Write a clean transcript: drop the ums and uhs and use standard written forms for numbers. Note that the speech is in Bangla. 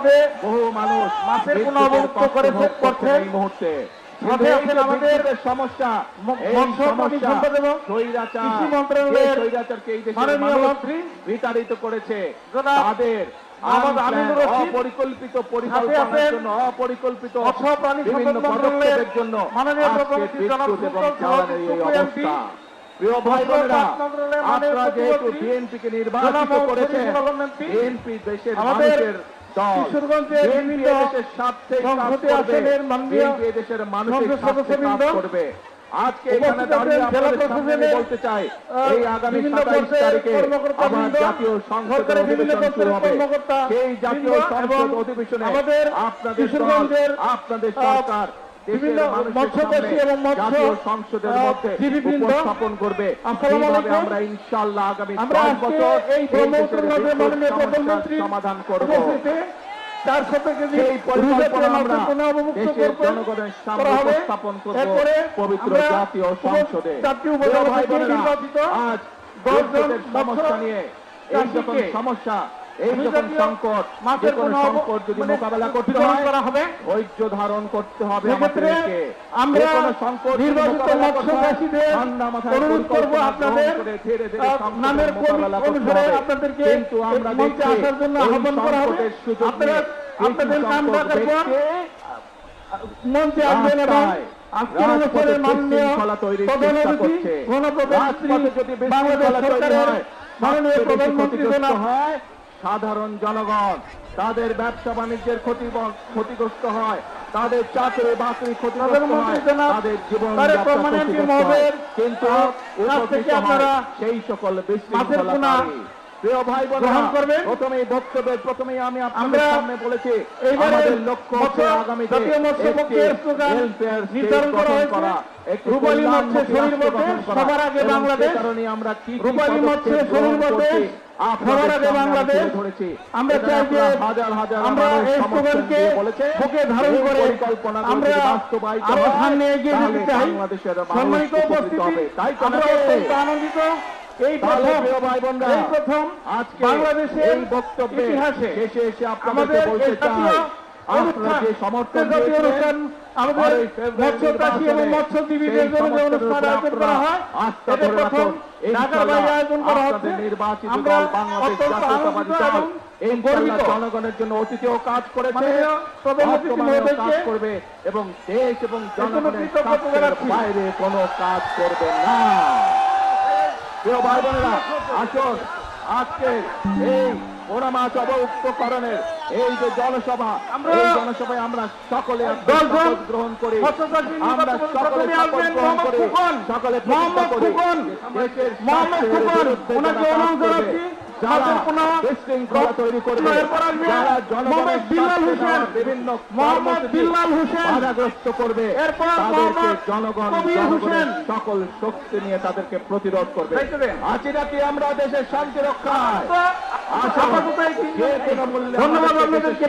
ইতিমধ্যে বহু মানুষ মাছের কোনো অবমুক্ত করছে এই মুহূর্তে। সাথে আছেন আমাদের সমস্যা মৎস্য প্রাণী সম্পদ এবং কৃষি মন্ত্রণালয়ের মাননীয় মন্ত্রী বিতাড়িত করেছে তাদের অপরিকল্পিত পরিকল্পনার জন্য অপরিকল্পিত বিভিন্ন পদক্ষেপের জন্য মাননীয় প্রধানমন্ত্রী জনাব অবস্থা। প্রিয় ভাই বোনেরা, আপনারা যেহেতু বিএনপিকে নির্বাচিত করেছেন, বিএনপি দেশের মানুষের দল, বিএনপি দেশের স্বার্থে কাজ করবে, বিএনপি দেশের মানুষের স্বার্থে কাজ করবে। আজকে এখানে দাঁড়িয়ে আপনাদের সামনে বলতে চাই, এই আগামী 27 তারিখে আবার জাতীয় সংসদের অধিবেশন শুরু হবে। সেই জাতীয় সংসদ অধিবেশনে আপনাদের সরকার বিভিন্ন মৎস্যচাষী এবং মৎস্য সংসদের মধ্যে উপস্থাপন করবে। আমরা ইনশাআল্লাহ আগামী 10 বছর এই ব্রহ্মপুত্র নদের মাননীয় প্রধানমন্ত্রী সমাধান করব। তার সাথে এই পরিকল্পনা আমরা দেশের জনগণের সামনে উপস্থাপন করব পবিত্র জাতীয় সংসদে। ভাই বোনেরা, আজ গর্জনের সমস্যা নিয়ে এই যখন সমস্যা, এই যখন সংকট, যে কোনো সংকট যদি মোকাবেলা করতে হয় ধৈর্য ধারণ করতে হবে আমাদেরকে। আমরা সংকট মোকাবেলা করতে ঠান্ডা মাথায় অনুরোধ করব আপনাদের ধীরে ধীরে নামের মোকাবেলা করতে হবে। কিন্তু আমরা দেখতে আসার জন্য আহ্বান করা হবে। আপনাদের নাম ডাকার পর মঞ্চে আসবেন এবং আজকের অনুষ্ঠানের মাননীয় প্রধান অতিথি গণপ্রজাতন্ত্রী বাংলাদেশ সরকারের মাননীয় প্রধানমন্ত্রী হয় সাধারণ জনগণ, তাদের ব্যবসা বাণিজ্যের ক্ষতিগ্রস্ত হয়, তাদের চাকরি বাকরি ক্ষতিগ্রস্ত হয়, তাদের জীবন কিন্তু আপনারা সেই সকল বিশৃঙ্খলাকারী প্রিয় ভাই বোনেরা, প্রথমেই বক্তব্যের প্রথমেই আমি আপনাদের সামনে বলেছি আমাদের লক্ষ্য হচ্ছে আগামীতে নির্ধারণ করা রূপালী মৎস্য শরীর মতে সবার আগে বাংলাদেশ, আমরা কি রূপালী মৎস্য শরীর মতে সবার আগে বাংলাদেশ ধরেছি। আমরা চাই যে আমরা এই স্লোগানকে বুকে ধারণ করে আমরা আরো সামনে এগিয়ে যেতে চাই। সম্মানিত উপস্থিতি, আমরা অত্যন্ত আনন্দিত। এই প্রথম বাংলাদেশের বক্তব্যের ইতিহাসে শেষে আপনাদের বলতে চাই, আপনারা যে সমর্থন দিয়েছেন আমাদের মৎস্যচাষী এবং মৎস্যজীবীদের জন্য যে অনুষ্ঠান আয়োজন করা হয়, এতে প্রথম ঢাকার বাইরে আয়োজন করা হচ্ছে। আমরা অত্যন্ত আনন্দিত এবং গর্বিত। জনগণের জন্য অতীতেও কাজ করেছে, প্রধানমন্ত্রী কাজ করবে এবং দেশ এবং জনগণের বাইরে কোনো কাজ করবে না। প্রিয় ভাই বোনেরা, আসুন আজকে এই ওরা মাছ অবমুক্তকরণের এই যে জনসভা, এই জনসভায় আমরা সকলে গ্রহণ করি, আমরা সকলে গ্রহণ করি, সকলে বিশৃঙ্খলা তৈরি করবে, যারা জনগণের বিভিন্ন বাধাগ্রস্ত করবে, তাদেরকে জনগণের সকল শক্তি নিয়ে তাদেরকে প্রতিরোধ করবে। আছি নাকি আমরা দেশের শান্তি রক্ষায়? ধন্যবাদ আপনাদেরকে।